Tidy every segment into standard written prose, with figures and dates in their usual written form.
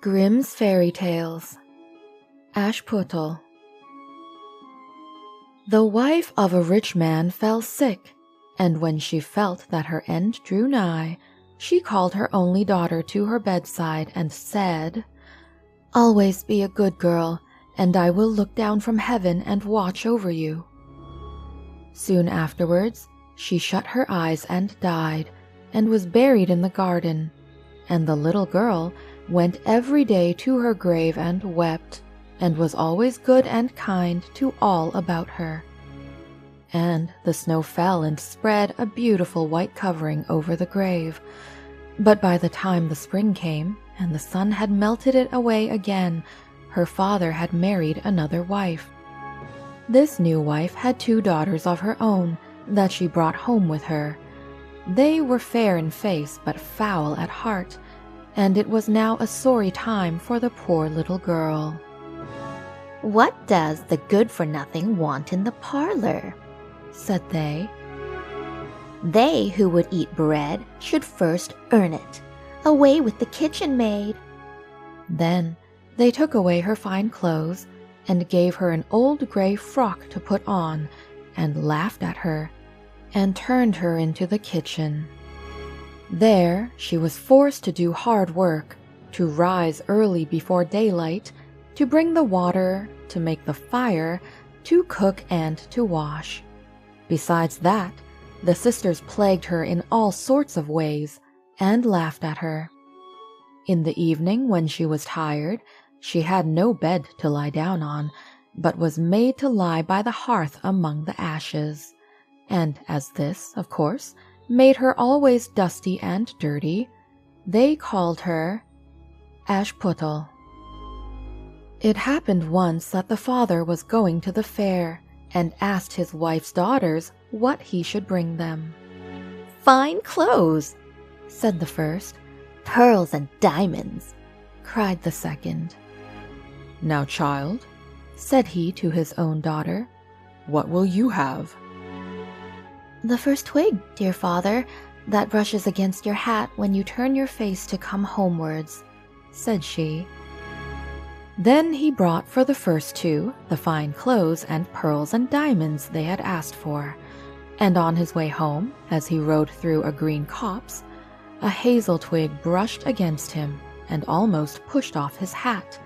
Grimm's Fairy Tales. Ashputtel. The wife of a rich man fell sick, and when she felt that her end drew nigh, she called her only daughter to her bedside and said, "Always be a good girl, and I will look down from heaven and watch over you." Soon afterwards, she shut her eyes and died, and was buried in the garden, and the little girl went every day to her grave and wept, and was always good and kind to all about her. And the snow fell and spread a beautiful white covering over the grave. But by the time the spring came, and the sun had melted it away again, her father had married another wife. This new wife had 2 daughters of her own that she brought home with her. They were fair in face but foul at heart, and it was now a sorry time for the poor little girl. "What does the good-for-nothing want in the parlor?" said they. "They who would eat bread should first earn it. Away with the kitchen maid." Then they took away her fine clothes and gave her an old gray frock to put on, and laughed at her, and turned her into the kitchen. There she was forced to do hard work, to rise early before daylight, to bring the water, to make the fire, to cook and to wash. Besides that, the sisters plagued her in all sorts of ways, and laughed at her. In the evening, when she was tired, she had no bed to lie down on, but was made to lie by the hearth among the ashes. And as this, of course, made her always dusty and dirty, they called her Ashputtel. It happened once that the father was going to the fair, and asked his wife's daughters what he should bring them. "Fine clothes," said the first. "Pearls and diamonds," cried the second. "Now, child," said he to his own daughter, "what will you have?" "The first twig, dear father, that brushes against your hat when you turn your face to come homewards," said she. Then he brought for the first 2 the fine clothes and pearls and diamonds they had asked for, and on his way home, as he rode through a green copse, a hazel twig brushed against him and almost pushed off his hat,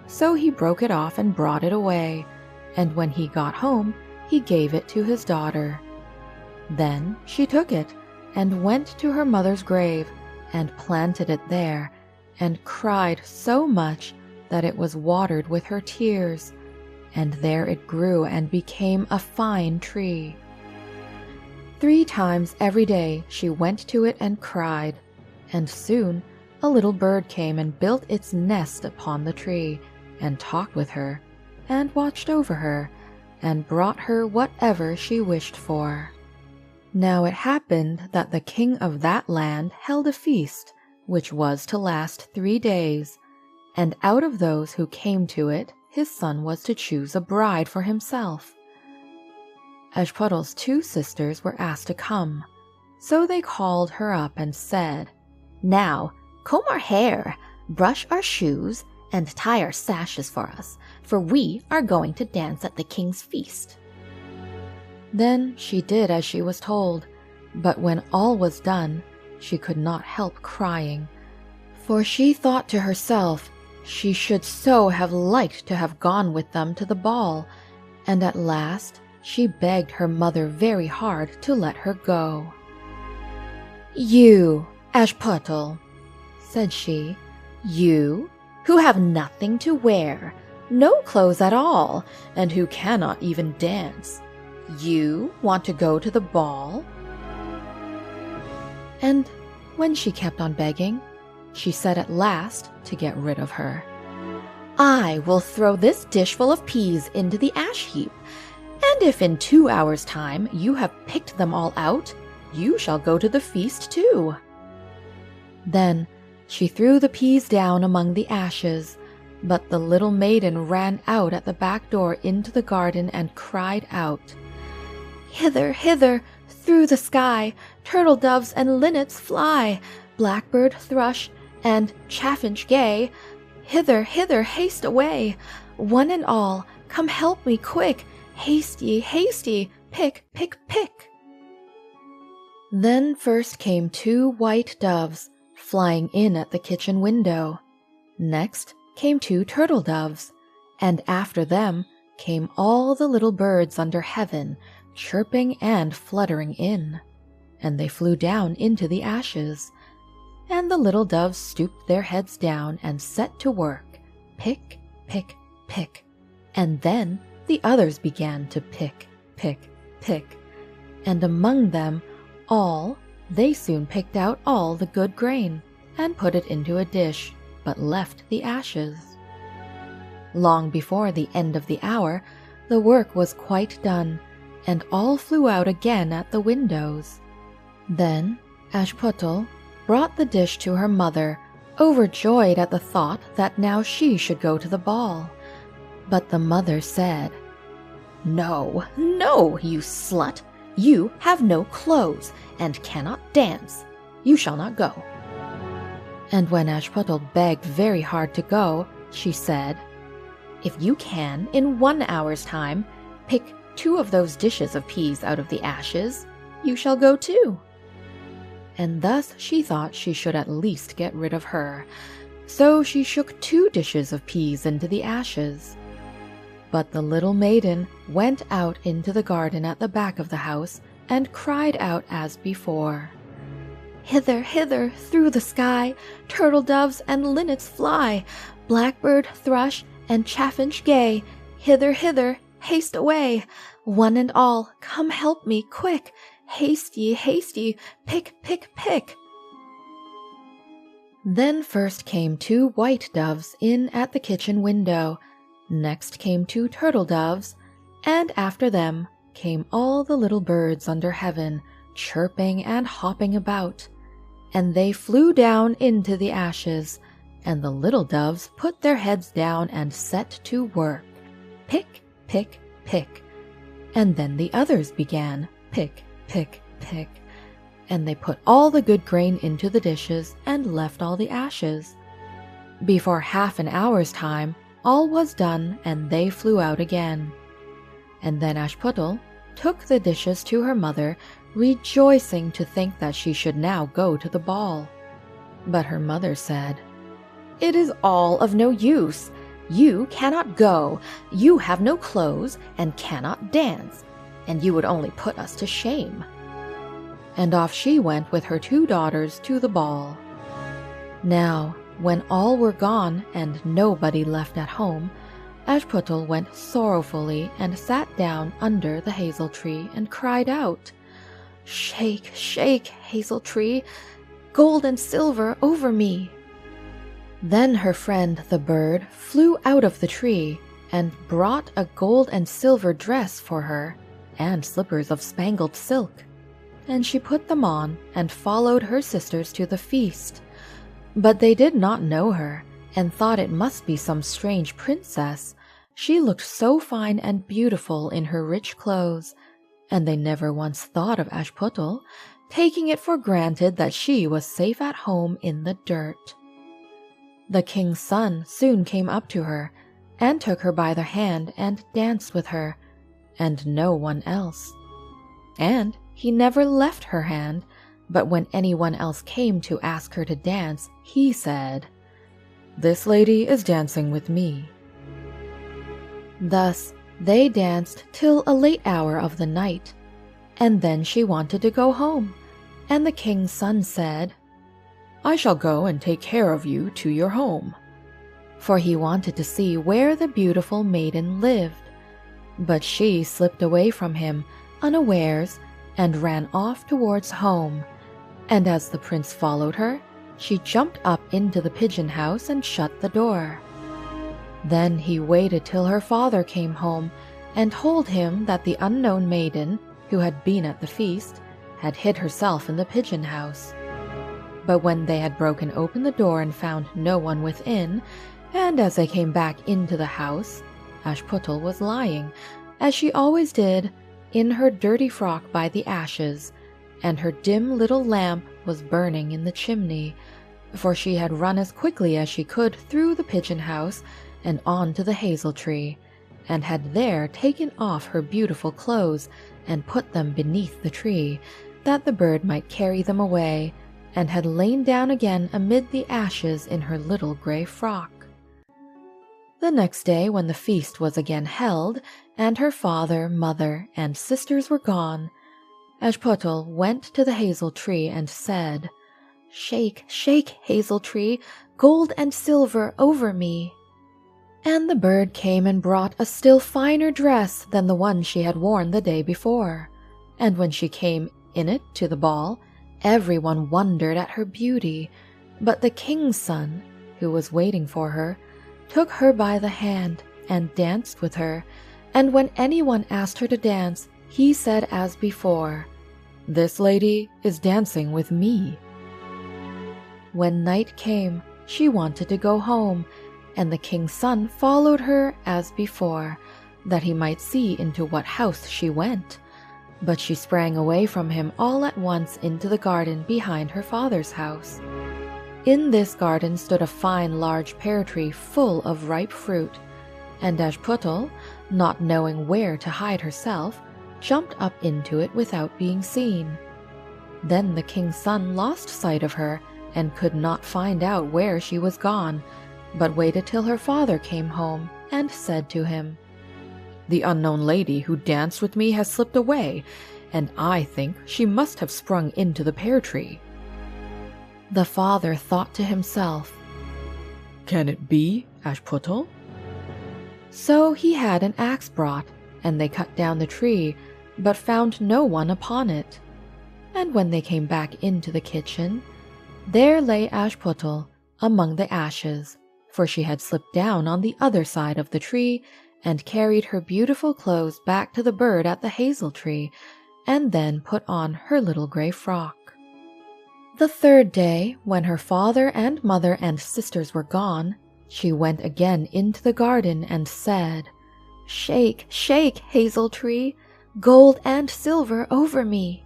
so he broke it off and brought it away, and when he got home, he gave it to his daughter. Then she took it and went to her mother's grave and planted it there, and cried so much that it was watered with her tears, and there it grew and became a fine tree. 3 times every day she went to it and cried, and soon a little bird came and built its nest upon the tree, and talked with her, and watched over her, and brought her whatever she wished for. Now it happened that the king of that land held a feast, which was to last 3 days, and out of those who came to it, his son was to choose a bride for himself. Ashputtel's 2 sisters were asked to come, so they called her up and said, "Now, comb our hair, brush our shoes, and tie our sashes for us, for we are going to dance at the king's feast." Then she did as she was told, but when all was done, she could not help crying, for she thought to herself she should so have liked to have gone with them to the ball, and at last she begged her mother very hard to let her go. "You, Ashputtel," said she, "you, who have nothing to wear, no clothes at all, and who cannot even dance, you want to go to the ball?" And when she kept on begging, she said at last, to get rid of her, "I will throw this dishful of peas into the ash heap, and if in 2 hours' time you have picked them all out, you shall go to the feast too." Then she threw the peas down among the ashes, but the little maiden ran out at the back door into the garden and cried out, "Hither, hither, through the sky, turtle doves and linnets fly, blackbird, thrush, and chaffinch gay, Hither, hither, haste away! One and all, come help me quick! Haste ye, pick, pick, pick! Then first came 2 white doves, flying in at the kitchen window. Next came 2 turtle doves, and after them came all the little birds under heaven, chirping and fluttering in. And they flew down into the ashes. And the little doves stooped their heads down and set to work, pick, pick, pick. And then the others began to pick, pick, pick. And among them all, they soon picked out all the good grain, and put it into a dish, but left the ashes. Long before the end of the hour, the work was quite done, and all flew out again at the windows. Then Ashputtel brought the dish to her mother, overjoyed at the thought that now she should go to the ball. But the mother said, "No, no, you slut! You have no clothes, and cannot dance. You shall not go." And when Ashputtel begged very hard to go, she said, "If you can, in 1 hour's time, pick 2 of those dishes of peas out of the ashes, you shall go too." And thus she thought she should at least get rid of her. So she shook 2 dishes of peas into the ashes. But the little maiden went out into the garden at the back of the house and cried out as before, "Hither, hither, through the sky, turtle doves and linnets fly, blackbird, thrush, and chaffinch gay, hither, hither, haste away! One and all, come help me quick! Haste ye, pick, pick, pick!" Then first came 2 white doves in at the kitchen window. Next came 2 turtle doves, and after them came all the little birds under heaven, chirping and hopping about. And they flew down into the ashes, and the little doves put their heads down and set to work, pick, pick, pick. And then the others began, pick, pick, pick. And they put all the good grain into the dishes and left all the ashes. Before half an hour's time, all was done, and they flew out again. And then Ashputtel took the dishes to her mother, rejoicing to think that she should now go to the ball. But her mother said, "It is all of no use. You cannot go, you have no clothes, and cannot dance, and you would only put us to shame." And off she went with her 2 daughters to the ball. Now, when all were gone and nobody left at home, Ashputtel went sorrowfully and sat down under the hazel tree and cried out, "Shake, shake, hazel tree, gold and silver over me." Then her friend the bird flew out of the tree and brought a gold and silver dress for her and slippers of spangled silk. And she put them on and followed her sisters to the feast. But they did not know her, and thought it must be some strange princess. She looked so fine and beautiful in her rich clothes, and they never once thought of Ashputtel, taking it for granted that she was safe at home in the dirt. The king's son soon came up to her, and took her by the hand and danced with her, and no one else. And he never left her hand, but when anyone else came to ask her to dance, he said, "This lady is dancing with me." Thus they danced till a late hour of the night, and then she wanted to go home, and the king's son said, "I shall go and take care of you to your home," for he wanted to see where the beautiful maiden lived. But she slipped away from him unawares and ran off towards home, and as the prince followed her, she jumped up into the pigeon house and shut the door. Then he waited till her father came home and told him that the unknown maiden, who had been at the feast, had hid herself in the pigeon house. But when they had broken open the door and found no one within, and as they came back into the house, Ashputtel was lying, as she always did, in her dirty frock by the ashes, and her dim little lamp was burning in the chimney, for she had run as quickly as she could through the pigeon house and on to the hazel tree, and had there taken off her beautiful clothes and put them beneath the tree, that the bird might carry them away, and had lain down again amid the ashes in her little grey frock. The next day, when the feast was again held, and her father, mother, and sisters were gone, Ashputtel went to the hazel tree and said, "Shake, shake, hazel tree, gold and silver over me." And the bird came and brought a still finer dress than the one she had worn the day before, and when she came in it to the ball, everyone wondered at her beauty, but the king's son, who was waiting for her, took her by the hand and danced with her, and when anyone asked her to dance, he said as before, "This lady is dancing with me." When night came, she wanted to go home, and the king's son followed her as before, that he might see into what house she went. But she sprang away from him all at once into the garden behind her father's house. In this garden stood a fine large pear tree full of ripe fruit, and Ashputtel, not knowing where to hide herself, jumped up into it without being seen. Then the king's son lost sight of her, and could not find out where she was gone, but waited till her father came home, and said to him, "The unknown lady who danced with me has slipped away, and I think she must have sprung into the pear tree." The father thought to himself, "Can it be Ashputtel?" So he had an axe brought, and they cut down the tree, but found no one upon it. And when they came back into the kitchen, there lay Ashputtel among the ashes, for she had slipped down on the other side of the tree, and carried her beautiful clothes back to the bird at the hazel tree, and then put on her little grey frock. The third day, when her father and mother and sisters were gone, she went again into the garden and said, "Shake, shake, hazel tree, gold and silver over me."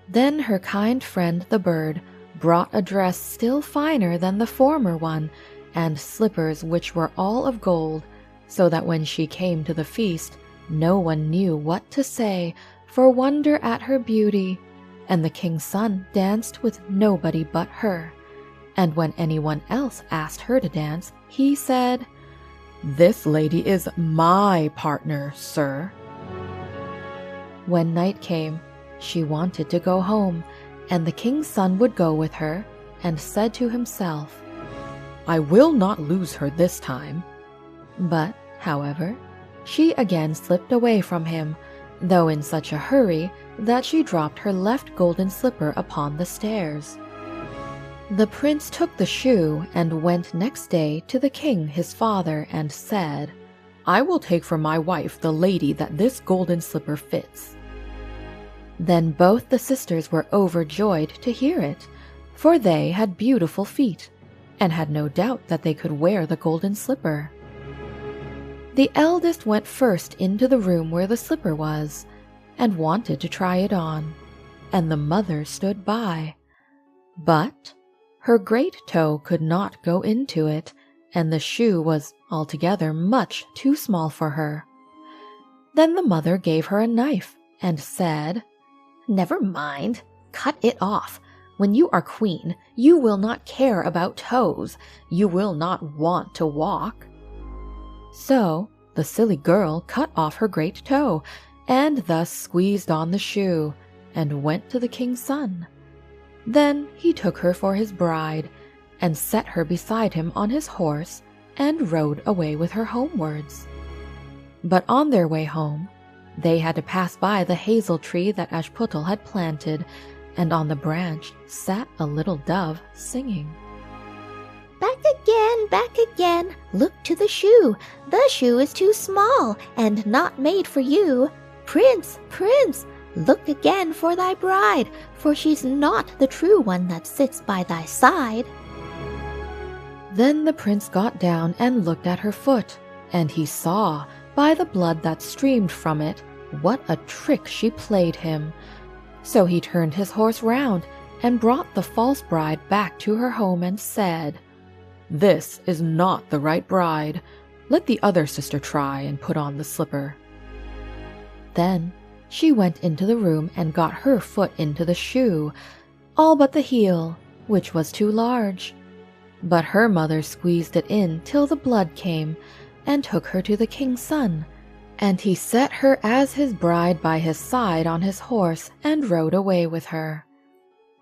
Then her kind friend the bird brought a dress still finer than the former one, and slippers which were all of gold, so that when she came to the feast, no one knew what to say for wonder at her beauty, and the king's son danced with nobody but her. And when anyone else asked her to dance, he said, "This lady is my partner, sir." When night came, she wanted to go home, and the king's son would go with her, and said to himself, "I will not lose her this time." But, however, she again slipped away from him, though in such a hurry that she dropped her left golden slipper upon the stairs. The prince took the shoe and went next day to the king his father and said, "I will take for my wife the lady that this golden slipper fits." Then both the sisters were overjoyed to hear it, for they had beautiful feet, and had no doubt that they could wear the golden slipper. The eldest went first into the room where the slipper was, and wanted to try it on, and the mother stood by. But her great toe could not go into it, and the shoe was altogether much too small for her. Then the mother gave her a knife, and said, "Never mind, cut it off. When you are queen, you will not care about toes. You will not want to walk." So the silly girl cut off her great toe, and thus squeezed on the shoe, and went to the king's son. Then he took her for his bride, and set her beside him on his horse, and rode away with her homewards. But on their way home, they had to pass by the hazel tree that Ashputtel had planted, and on the branch sat a little dove singing. Back again, look to the shoe. The shoe is too small, and not made for you. Prince, prince, look again for thy bride, for she's not the true one that sits by thy side." Then the prince got down and looked at her foot, and he saw, by the blood that streamed from it, what a trick she played him. So he turned his horse round, and brought the false bride back to her home and said, "This is not the right bride. Let the other sister try and put on the slipper." Then she went into the room and got her foot into the shoe, all but the heel, which was too large. But her mother squeezed it in till the blood came, and took her to the king's son, and he set her as his bride by his side on his horse and rode away with her.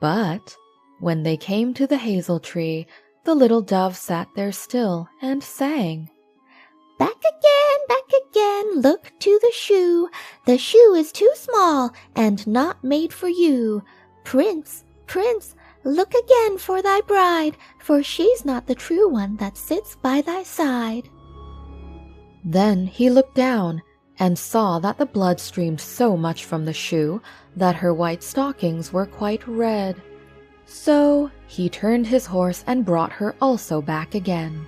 But when they came to the hazel tree, the little dove sat there still and sang, Back again, look to the shoe. The shoe is too small and not made for you. Prince, prince, look again for thy bride, for she's not the true one that sits by thy side. Then he looked down and saw that the blood streamed so much from the shoe that her white stockings were quite red. So he turned his horse and brought her also back again.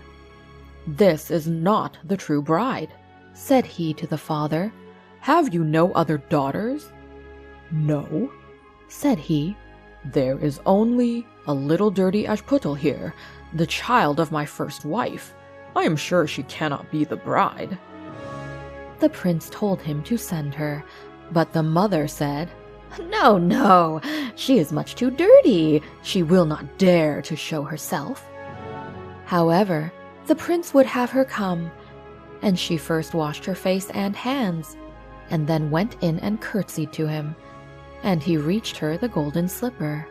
"This is not the true bride," said he to the father. "Have you no other daughters?" "No," said he. "There is only a little dirty Ashputtel here, the child of my first wife. I am sure she cannot be the bride." The prince told him to send her, but the mother said, No, she is much too dirty. She will not dare to show herself." However, the prince would have her come, and she first washed her face and hands, and then went in and curtsied to him, and he reached her the golden slipper.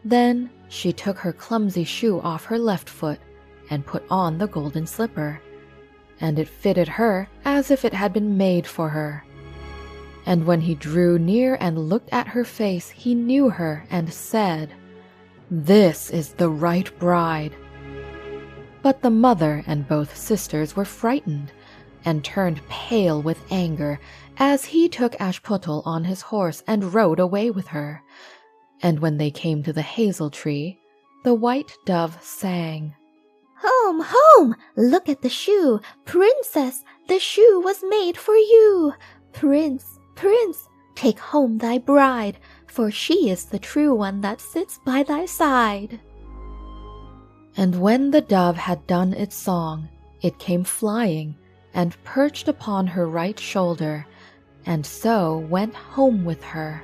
Then she took her clumsy shoe off her left foot and put on the golden slipper, and it fitted her as if it had been made for her. And when he drew near and looked at her face, he knew her and said, "This is the right bride." But the mother and both sisters were frightened and turned pale with anger as he took Ashputtel on his horse and rode away with her. And when they came to the hazel tree, the white dove sang, Home, home, look at the shoe. Princess, the shoe was made for you. Prince, prince, take home thy bride, for she is the true one that sits by thy side. And when the dove had done its song, it came flying and perched upon her right shoulder, and so went home with her.